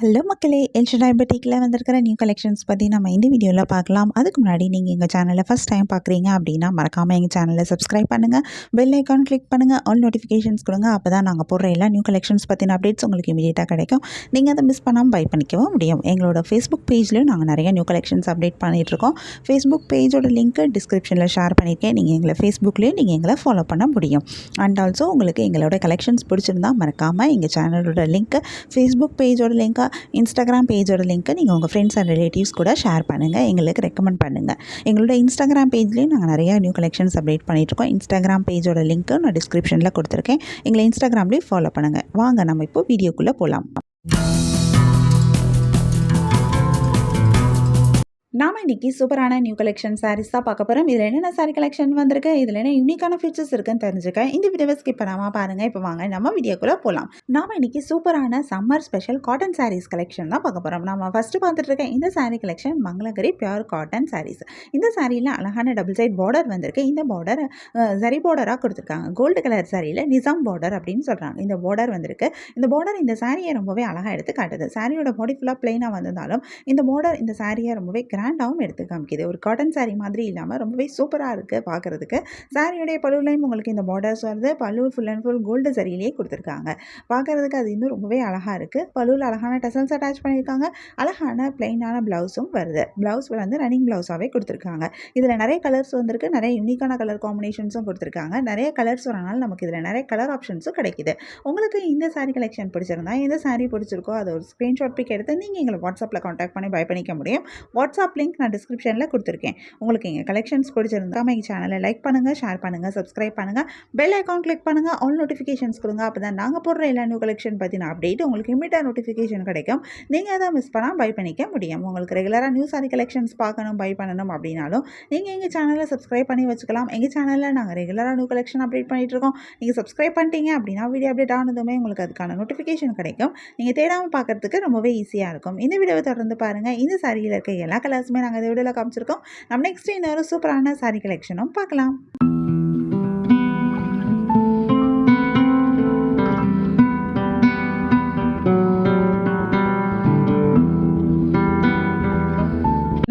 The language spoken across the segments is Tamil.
ஹலோ மக்களே, எல்ஷடாய் பொட்டிக்கில் வந்திருக்கிற நியூ கலெக்ஷன்ஸ் பற்றி நம்ம இந்த வீடியோவில் பார்க்கலாம். அதுக்கு முன்னாடி நீங்கள் எங்கள் சேனலை ஃபஸ்ட் டைம் பார்க்குறீங்க அப்படின்னா மறக்காமல் எங்கள் சேனலை சப்ஸ்கிரைப் பண்ணுங்கள், பெல் ஐக்கான் கிளிக் பண்ணுங்கள், ஆல் நோட்டிஃபிகேஷன்ஸ் கொடுங்க. அப்போ தான் நாங்கள் போடுற எல்லா நியூ கலெக்ஷன்ஸ் பற்றின அப்டேட்ஸ் உங்களுக்கு இமீடியட்டாக கிடைக்கும். நீங்கள் அதை மிஸ் பண்ணாமல் பை பண்ணிக்கவும் முடியும். எங்களோட ஃபேஸ்புக் பேஜ்லேயும் நாங்கள் நிறைய நியூ கலெக்ஷன்ஸ் அப்டேட் பண்ணிகிட்ருக்கோம். ஃபேஸ்புக் பேஜோட லிங்க்கு டிஸ்கிரிப்ஷனில் ஷேர் பண்ணியிருக்கேன். நீங்கள் எங்களை ஃபேஸ்புக்லேயும் நீங்கள் எங்களை ஃபாலோ பண்ண முடியும். அண்ட் ஆல்சோ உங்களுக்கு எங்களோட கலெக்ஷன்ஸ் பிடிச்சிருந்தா மறக்காமல் எங்கள் சேனலோட லிங்க்கு, ஃபேஸ்புக் பேஜோட லிங்க்கை, இன்ஸ்டாகிராம் பேஜோட லிங்க்கை நீங்கள் உங்கள் ஃப்ரெண்ட்ஸ் அண்ட் ரிலேட்டிவ்ஸ் கூட ஷேர் பண்ணுங்கள், எங்களுக்கு ரெக்கமெண்ட் பண்ணுங்கள். எங்களோட இன்ஸ்டாகிராம் பேஜ்லேயும் நாங்கள் நிறையா நியூ கலெக்ஷன்ஸ் அப்டேட் பண்ணிகிட்ருக்கோம். இன்ஸ்டாகிராம் பேஜோட லிங்க்கு நான் டிஸ்கிரிப்ஷனில் கொடுத்துருக்கேன். எங்களை இன்ஸ்டாகிராம்லேயும் ஃபாலோ பண்ணுங்கள். வாங்க நம்ம இப்போ வீடியோக்குள்ளே போகலாம். நாம் இன்றைக்கி சூப்பரான நியூ கலெக்ஷன் சாரீஸ் தான் பார்க்க போகிறோம். இதில் என்னென்ன சாரீ கலெக்ஷன் வந்திருக்கு, இதில் என்ன யூனிக்கான ஃபீச்சர்ஸ் இருக்குன்னு தெரிஞ்சுக்க இந்த வீடியோவை ஸ்கிப் பண்ணாமல் பாருங்கள். இப்போ வாங்க நம்ம வீடியோக்குள்ளே போகலாம். நாம் இன்றைக்கி சூப்பரான summer special cotton saris collection தான் பார்க்க போகிறோம். நம்ம ஃபஸ்ட்டு பார்த்துட்டு இருக்க இந்த sari collection Mangalagiri pure cotton saris. இந்த சாரியில் அழகான டபுள் சைட் பார்டர் வந்திருக்கு. இந்த பார்டர் ஜரி பார்டராக கொடுத்துருக்காங்க. கோல்டு கலர் சாரியில் நிசாம் பார்டர் அப்படின்னு சொல்கிறாங்க. இந்த பார்டர் வந்திருக்கு. இந்த பார்டர் இந்த சாரியை ரொம்பவே அழகாக எடுத்து காட்டுது. சாரியோட பாடி ஃபுல்லாக பிளெயினாக வந்திருந்தாலும் இந்த பார்டர் இந்த சாரியை ரொம்பவே கிராண்டாகவும் எடுத்து காமிக்குது. ஒரு காட்டன் சாரீ மாதிரி இல்லாமல் ரொம்பவே சூப்பராக இருக்குது பார்க்குறதுக்கு. சாரியுடைய பழுவுலையும் உங்களுக்கு இந்த பார்டர்ஸ் வருது. பழு ஃபுல் அண்ட் ஃபுல் கோல்டு சரியிலேயே கொடுத்துருக்காங்க. பார்க்குறதுக்கு அது இன்னும் ரொம்பவே அழகாக இருக்குது. பழுவில் அழகான டசல்ஸ் அட்டாச் பண்ணியிருக்காங்க. அழகான பிளைனான ப்ளவுஸும் வருது. ப்ளவுஸ் வந்து ரன்னிங் ப்ளவுஸாகவே கொடுத்துருக்காங்க. இதில் நிறைய கலர்ஸ் வந்திருக்கு. நிறைய யூனிக்கான கலர் காம்பினேஷன்ஸும் கொடுத்துருக்காங்க. நிறைய கலர்ஸ் வரனால நமக்கு இதில் நிறைய கலர் ஆப்ஷன்ஸும் கிடைக்குது. உங்களுக்கு இந்த சாரீ கலெக்ஷன் பிடிச்சிருந்தா, எந்த சாரீ பிடிச்சிருக்கோ அதை ஒரு ஸ்க்ரீன்ஷாட் பிக் எடுத்து நீங்கள் எங்களை வாட்ஸ்அப்பில் கான்டாக்ட் பண்ணி பை பண்ணிக்க முடியும். வாட்ஸ்அப் லிங்க் நான் டிஸ்கிரிப்ஷனில் கொடுத்துருக்கேன். உங்களுக்கு எங்கள் கலெக்ஷன்ஸ் பிடிச்சிருந்தா எங்கள் சேனலை லைக் பண்ணுங்கள், ஷேர் பண்ணுங்கள், சப்ஸ்கிரைப் பண்ணுங்கள், பெல் ஐக்கான் கிளிக் பண்ணுங்கள், ஆல் நோட்டிஃபிகேஷன்ஸ் கொடுங்க. அப்போ தான் நாங்கள் போடுற எல்லா நியூ கலெக்ஷன் பற்றின அப்டேட் உங்களுக்கு இமீடியட்டாக நோட்டிஃபிகேஷன் கிடைக்கும். நீங்கள் அதை மிஸ் பண்ணால் பை பண்ணிக்க முடியும். உங்களுக்கு ரெகுலராக நியூ சாரி கலெக்ஷன்ஸ் பார்க்கணும், பை பண்ணணும் அப்படின்னாலும் நீங்கள் எங்கள் சேனலை சப்ஸ்கிரைப் பண்ணி வச்சுக்கலாம். எங்கள் சேனலில் நாங்கள் ரெகுலராக நியூ கலெக்ஷன் அப்டேட் பண்ணிகிட்ருக்கோம். நீங்கள் சப்ஸ்கிரைப் பண்ணிட்டீங்க அப்படின்னா வீடியோ அப்டேட் ஆனதுமே உங்களுக்கு அதுக்கான நோட்டிஃபிகேஷன் கிடைக்கும். நீங்கள் தேடாமல் பார்க்குறதுக்கு ரொம்பவே ஈஸியாக இருக்கும். இந்த வீடியோவை தொடர்ந்து பாருங்கள். இந்த சாரியில் இருக்க எல்லா கலர்ஸுமே நாங்கள் இந்த வீடியோவில் காமிச்சிருக்கோம். நம்ம நெக்ஸ்ட் இன்னொரு சூப்பரான சாரி கலெக்ஷனும் பார்க்கலாம்.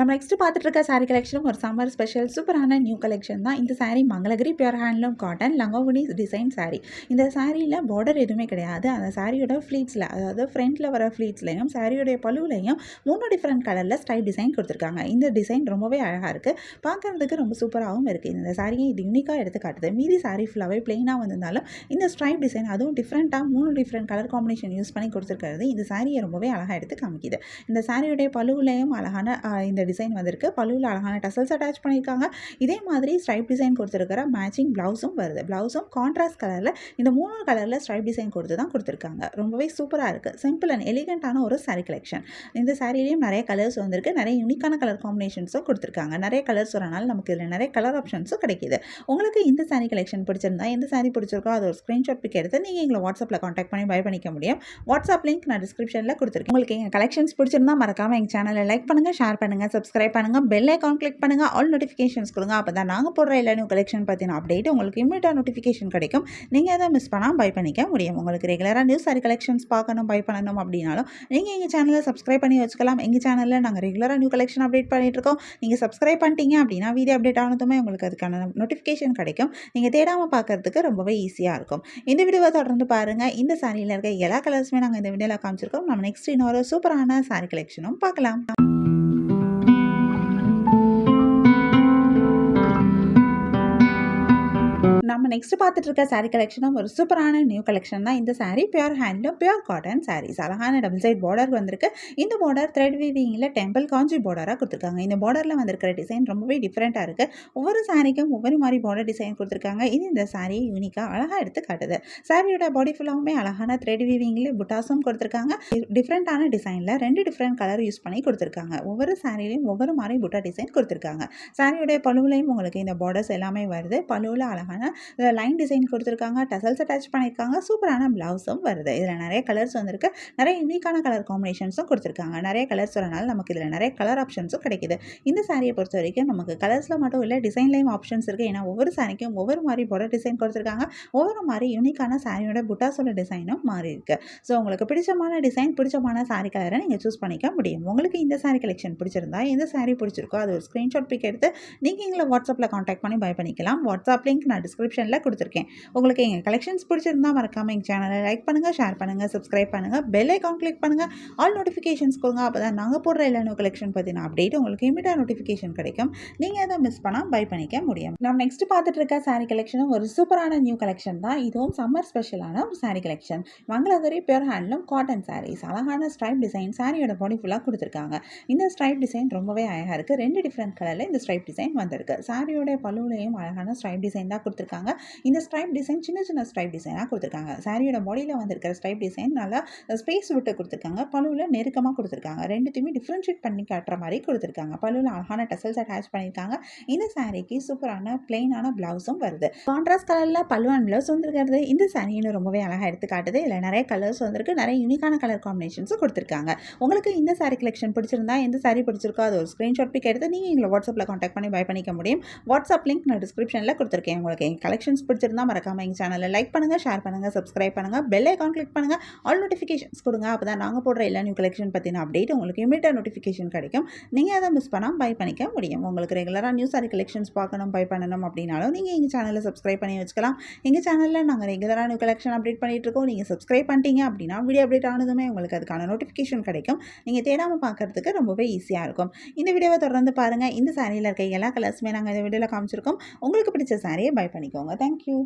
நம்ம நெக்ஸ்ட் பார்த்துட்டு இருக்க சாரீ கலெக்ஷனும் ஒரு சம்மர் ஸ்பெஷல் சூப்பரான நியூ கலெக்ஷன் தான். இந்த sari Mangalagiri pure handloom cotton லங்கோனி டிசைன் சாரீ. இந்த சாரியில் பார்டர் எதுவுமே கிடையாது. அந்த சாரியோட ஃப்ளீட்ஸில், அதாவது ஃப்ரண்ட்டில் வர ஃப்ளீட்ஸ்லையும் சாரியோடைய பழுவுலையும் 3 டிஃப்ரெண்ட் கலரில் ஸ்டைப் டிசைன் கொடுத்துருக்காங்க. இந்த டிசைன் ரொம்பவே அழகாக இருக்குது. பார்க்குறதுக்கு ரொம்ப சூப்பராகவும் இருக்குது. இந்த சாரியை இது யூனிக்காக எடுத்து காட்டுது. மீதி சாரீ ஃபுல்லாகவே பிளெயினாக வந்திருந்தாலும் இந்த ஸ்ட்ரைப் டிசைன் அதுவும் டிஃப்ரெண்ட்டாக 3 டிஃப்ரெண்ட் கலர் காம்பினேஷன் யூஸ் பண்ணி கொடுத்துருக்கிறது இந்த சாரியை ரொம்பவே அழகாக எடுத்து காமிக்குது. இந்த சாரியோடைய பழுவுலையும் அழகான இந்த டிசைன் வந்திருக்கு. பல்லுவில் அழகான டசல்ஸ் அட்டாச் பண்ணியிருக்காங்க. இதே மாதிரி ஸ்ட்ரைப் டிசைன் கொடுத்துருக்கிற மேட்சிங் ப்ளவுஸும் வருது. ப்ளவுஸும் கான்ட்ராஸ்ட் கலரில் இந்த 3 கலரில் ஸ்ட்ரைப் டிசைன் கொடுத்து தான் கொடுத்துருக்காங்க. ரொம்பவே சூப்பராக இருக்குது. சிம்பிள் அண்ட் எலிகண்டான ஒரு சாரீ கலெக்ஷன். இந்த சாரிலையும் நிறைய கலர்ஸ் வந்திருக்கு. நிறைய யூனிக்கான கலர் காம்பினேஷன்ஸும் கொடுத்துருக்காங்க. நிறைய கலர்ஸ் வரனால நமக்கு இதில் நிறைய கலர் ஆப்ஷன்ஸும் கிடைக்கிது. உங்களுக்கு இந்த சாரீ கலெக்ஷன் பிடிச்சிருந்தா, எந்த சாரீ பிடிச்சிருக்கோ அதை ஒரு ஸ்க்ரீன்ஷாட் பிக் எடுத்து நீங்கள் எங்களை வாட்ஸ்அப்பில் கான்டாக்ட் பண்ணி பை பண்ணிக்க முடியும். வாட்ஸ்அப் லிங்க் நான் டிஸ்கிரிப்ஷனில் கொடுத்துருக்கேன். உங்களுக்கு எங்கள் கலெக்ஷன்ஸ் பிடிச்சிருந்தா மறக்காமல் எங்கள் சேனலை லைக் பண்ணுங்கள், ஷேர் பண்ணுங்கள், சப்ஸ்கிரைப் பண்ணுங்கள், பெல் ஐக்கான் கிளிக் பண்ணுங்கள், ஆல் நோட்டிஃபிகேஷன்ஸ் கொடுங்க. அப்போ தான் நாங்கள் போடுற எல்லா நியூ கலெக்ஷன் பற்றின அப்டேட் உங்களுக்கு இமீடியட்டாக நோட்டிஃபிகேஷன் கிடைக்கும். நீங்கள் அதை மிஸ் பண்ணால் பை பண்ணிக்க முடியும். உங்களுக்கு ரெகுலராக நியூ சாரி கலெக்ஷன்ஸ் பார்க்கணும், பை பண்ணணும் அப்படின்னாலும் நீங்கள் எங்கள் சேனலை சப்ஸ்கிரைப் பண்ணி வச்சுக்கலாம். எங்கள் சேனலில் நாங்கள் ரெகுலராக நியூ கலெக்ஷன் அப்டேட் பண்ணிகிட்ருக்கோம். நீங்கள் சப்ஸ்கிரைப் பண்ணிட்டீங்க அப்படின்னா வீடியோ அப்டேட் ஆனதுமே உங்களுக்கு அதுக்கான நோட்டிஃபிகேஷன் கிடைக்கும். நீங்கள் தேடாமல் பார்க்குறதுக்கு ரொம்பவே ஈஸியாக இருக்கும். இந்த வீடியோவை தொடர்ந்து பாருங்கள். இந்த சாரியில் இருக்க எல்லா கலர்ஸுமே நாங்கள் இந்த வீடியோவில் காமிச்சிருக்கோம். நம்ம நெக்ஸ்ட் இன்னொரு சூப்பரான சாரி கலெக்ஷனும் பார்க்கலாம். நம்ம நெக்ஸ்ட் பார்த்துட்டு இருக்க சாரீ கலெக்ஷனும் ஒரு சூப்பரான நியூ கலெக்ஷன் தான். இந்த sari pure handloom pure cotton saris. அழகான டபுள் சைட் பார்டர் வந்திருக்கு. இந்த பார்டர் த்ரெட் வீவிங்கில் டெம்பிள் காஞ்சி பார்டராக கொடுத்துருக்காங்க. இந்த பார்டரில் வந்திருக்கிற டிசைன் ரொம்பவே டிஃப்ரெண்ட்டாக இருக்குது. ஒவ்வொரு சாரிக்கும் ஒவ்வொரு மாதிரி பார்டர் டிசைன் கொடுத்துருக்காங்க. இது இந்த சாரியை யூனிக்காக அழகாக எடுத்து காட்டுது. சாரியோட பாடி ஃபுல்லாகவுமே அழகான த்ரெட் வீவிங்கில் புட்டாஸும் கொடுத்துருக்காங்க. டிஃப்ரெண்ட்டான டிசைனில் 2 டிஃப்ரெண்ட் கலர் யூஸ் பண்ணி கொடுத்துருக்காங்க. ஒவ்வொரு சாரிலையும் ஒவ்வொரு மாதிரி புட்டா டிசைன் கொடுத்துருக்காங்க. சாரியோடைய பழுவுலையும் உங்களுக்கு இந்த பார்டர்ஸ் எல்லாமே வருது. பழுவில் அழகான லைன் டிசைன் கொடுத்துருக்காங்க, டசல்ஸ் அட்டாச் பண்ணியிருக்காங்க, சூப்பரான ப்ளவுஸும் வருது. இதில் நிறைய கலர்ஸ் வந்திருக்கு, நிறைய யூனிக்கான கலர் காம்பினேஷன்ஸும் கொடுத்துருக்காங்க. நிறைய கலர்ஸ் வரனால நமக்கு இதில் நிறைய கலர் ஆப்ஷன்ஸும் கிடைக்குது. இந்த சாரியை பொறுத்த வரைக்கும் நமக்கு கலர்ஸில் மட்டும் இல்லை, டிசைன்லேயும் ஆப்ஷன்ஸ் இருக்குது. ஏன்னா ஒவ்வொரு சாரிக்கும் ஒவ்வொரு மாதிரி பார்டர் டிசைன் கொடுத்துருக்காங்க, ஒவ்வொரு மாதிரி யூனிக்கான சாரியோட புட்டாஸோட டிசைனும் மாறி இருக்கு. ஸோ உங்களுக்கு பிடிச்சமான டிசைன், பிடிச்சமான சாரி கலரை நீங்கள் சூஸ் பண்ணிக்க முடியும். உங்களுக்கு இந்த சாரி கலெக்ஷன் பிடிச்சிருந்தா, எந்த சாரி பிடிச்சிருக்கோ அது ஒரு ஸ்க்ரீன்ஷாட் பிக் எடுத்து நீங்கள் எங்களை வாட்ஸ்அப்பில் காண்டாக்ட் பண்ணி பை பண்ணிக்கலாம். வாட்ஸ்அப் லிங்க் நான் டிஸ்கிரிப்ஷனில் கொடுத்துருக்கேன். உங்களுக்கு எங்கள் கலெக்ஷன்ஸ் பிடிச்சிருந்தா மறக்காமல் எங்கள் சேனலை லைக் பண்ணுங்கள், ஷேர் பண்ணுங்கள், சப்ஸ்கிரைப் பண்ணுங்கள், பெல் ஐக்கான் கிளிக் பண்ணுங்கள், ஆல் நோட்டிஃபிகேஷன்ஸ் கொடுங்க. அப்போ தான் நாங்கள் போடுற எல்லா நியூ கலெக்ஷன் பற்றின அப்டேட் உங்களுக்கு இமீடியட் நோட்டிஃபிகேஷன் கிடைக்கும். நீங்கள் எதை மிஸ் பண்ணால் பை பண்ணிக்க முடியும். நம்ம நெக்ஸ்ட் பார்த்துட்டு இருக்க சாரி கலெக்ஷனும் ஒரு சூப்பரான நியூ கலெக்ஷன் தான். இதுவும் சம்மர் ஸ்பெஷலான ஒரு sari collection. Mangalagiri pure handloom cotton saris. அழகான ஸ்ட்ரைப் டிசைன் சாரியோட பாடி ஃபுல்லாக கொடுத்துருக்காங்க. இந்த ஸ்ட்ரைப் டிசைன் ரொம்பவே அழகாக இருக்குது. 2 டிஃப்ரெண்ட் கலரில் இந்த ஸ்ட்ரைப் டிசைன் வந்திருக்கு. சாரியோட பல்லுலையும் அழகான ஸ்ட்ரைப் டிசைன் தான் கொடுத்துருக்காங்க. இந்த ஸ்ட்ரைப் டிசைன் சின்ன சின்ன ஸ்ட்ரைப் டிசைனாக கொடுத்துருக்காங்க. சாரியோட பாடியில் வந்திருக்கிற ஸ்ட்ரைப் டிசைன் நல்லா ஸ்பேஸ் விட்டு கொடுத்துருக்காங்க. பல்லுவில் நெருக்கமாக கொடுத்துருக்காங்க. ரெண்டுத்தையுமே டிஃப்ரென்ஷியேட் பண்ணி காட்டுற மாதிரி கொடுத்துருக்காங்க. பல்லுவில் அழகான டசல்ஸ் அட்டாச் பண்ணியிருக்காங்க. இந்த சாரிக்கு சூப்பரான பிளெயினான பிளவுஸும் வருது. கான்ட்ராஸ்ட் கலரில் பல்லு அண்ட் பிளவுஸ் வந்துருக்கிறது இந்த சாரியும் ரொம்பவே அழகாக எடுத்து காட்டுது. இதில் நிறைய கலர்ஸ் வந்திருக்கு, நிறைய யூனிக்கான கலர் காம்பினேஷன்ஸும் கொடுத்துருக்காங்க. உங்களுக்கு இந்த சாரி கலெக்ஷன் பிடிச்சிருந்தா, எந்த சாரி பிடிச்சிருக்கோ அது ஒரு ஸ்க்ரீன்ஷாட் பிக் எடுத்து நீங்கள் எங்களை வாட்ஸ்அப்பில் காண்டாக்ட் பண்ணி பை பண்ணிக்க முடியும். வாட்ஸ்அப் லிங்க் நான் டிஸ்கிரிப்ஷனில் கொடுத்துருக்கேன். உங்களுக்கு எங்கள் கலெக்ஷன்ஸ் பிடிச்சிருந்தா மறக்காமல் எங்கள் சேனலை லைக் பண்ணுங்கள், ஷேர் பண்ணுங்கள், சப்ஸ்கிரைப் பண்ணுங்கள், பெல் ஐக்கான் கிளிக் பண்ணுங்கள், ஆல் நோட்டிஃபிகேஷன்ஸ் கொடுங்க. அப்போ தான் நாங்கள் போடுற எல்லா நியூ கலெக்ஷன் பற்றின அப்டேட் உங்களுக்கு இமீடியட் நோட்டிஃபிகேஷன் கிடைக்கும். நீங்கள் அதை மிஸ் பண்ணாமல் பை பண்ணிக்க முடியும். உங்களுக்கு ரெகுலராக நியூ சாரி கலெக்ஷன்ஸ் பார்க்கணும், பை பண்ணணும் அப்படின்னாலும் நீங்கள் எங்கள் சேனலை சப்ஸ்கிரைப் பண்ணி வச்சுக்கலாம். எங்கள் சேனலில் நாங்கள் ரெகுலராக நியூ கலெக்ஷன் அப்டேட் பண்ணிட்டு இருக்கோம். நீங்கள் சப்ஸ்கிரைப் பண்ணிட்டீங்க அப்படின்னா வீடியோ அப்டேட் ஆனதுமே உங்களுக்கு அதுக்கான நோட்டிஃபிகேஷன் கிடைக்கும். நீங்கள் தேடாமல் பார்க்கறதுக்கு ரொம்பவே ஈஸியாக இருக்கும். இந்த வீடியோவை தொடர்ந்து பாருங்கள். இந்த சாரியில் இருக்க எல்லா கலர்ஸுமே நாங்கள் இந்த வீடியோவில் காமிச்சிருக்கோம். உங்களுக்கு பிடிச்ச சாரியை பை பண்ணிக்கோங்க. தேங்க்யூ.